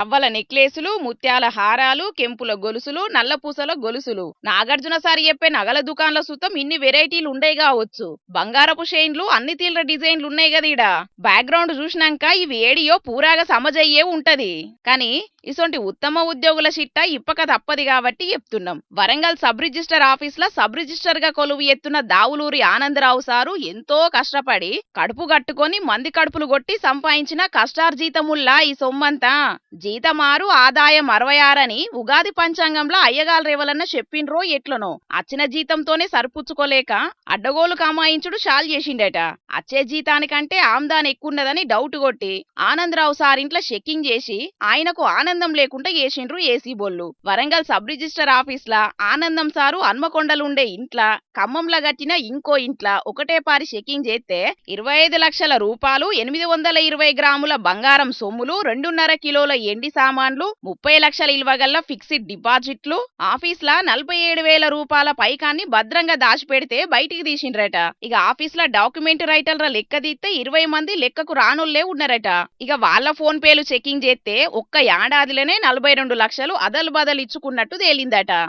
రవ్వల నెక్లేసులు, ముత్యాల హారాలు, కెంపుల గొలుసులు, నల్లపూసల గొలుసులు. నాగార్జున సారి చెప్పే నగల దుకాణంలో సుతం ఇన్ని వెరైటీలు ఉండే కావచ్చు. బంగారపు చైన్లు అన్ని తీళ్ళ డిజైన్లు ఉన్నాయి కదా ఈడ. బ్యాక్గ్రౌండ్ చూసినాక ఇవి ఏడియో పూరాగా సమజయ్యే ఉంటది. కానీ ఇసొంటి ఉత్తమ ఉద్యోగుల చిట్ట ఇప్పక తప్పది కాబట్టి చెప్తున్నాం. వరంగల్ సబ్ రిజిస్టర్ ఆఫీస్ లా సబ్ రిజిస్టర్ గా కొలువు ఎత్తున్న దావులూరి ఆనందరావు సారు ఎంతో కష్టపడి కడుపు కట్టుకొని మంది కడుపులు కొట్టి సంపాదించిన కష్టార్జీతముల్లా ఈ సొమ్మంతా. జీతమారు ఆదాయం 66 అని ఉగాది పంచాంగంలో అయ్యగాల రేవలన్న చెప్పిండ్రో ఎట్లనో. అచ్చిన జీతంతోనే సరిపుచ్చుకోలేక అడ్డగోలు కామాయించుడు చాలు చేసిండట. అచ్చే జీతానికంటే ఆమ్దాన్ ఎక్కున్నదని డౌట్ కొట్టి ఆనందరావు సార్ ఇంట్లో చెక్కింగ్ చేసి ఆయనకు ఆనందం లేకుండా చేసిండ్రు ఏసీ బోళ్ళు. వరంగల్ సబ్ రిజిస్టర్ ఆఫీస్ లా ఆనందం సారు హన్మకొండలుండే ఇంట్ల ఖమ్మంలో కట్టిన ఇంకో ఇంట్ల ఒకటే పారి చెక్కింగ్ చేస్తే 25 లక్షల రూపాయలు, 820 గ్రాముల బంగారం సొమ్ములు, 2.5 కిలోల ఎండి సామాన్లు, 30 లక్షల ఇల్వగల్ల ఫిక్స్డ్ డిపాజిట్లు, ఆఫీస్ లా 47,000 రూపాయల పైకాన్ని భద్రంగా దాచిపెడితే బయటికి తీసిండ్రట. ఇక ఆఫీస్ లా డాక్యుమెంట్ రైటర్ల లెక్క తీస్తే 20 మంది లెక్కకు రానోళ్లే ఉన్నారట. ఇక వాళ్ళ ఫోన్ పేలు చెకింగ్ చేస్తే ఒక్క ఏడాదిలోనే 42 లక్షలు అదలు బదలు ఇచ్చుకున్నట్టు తేలిందట.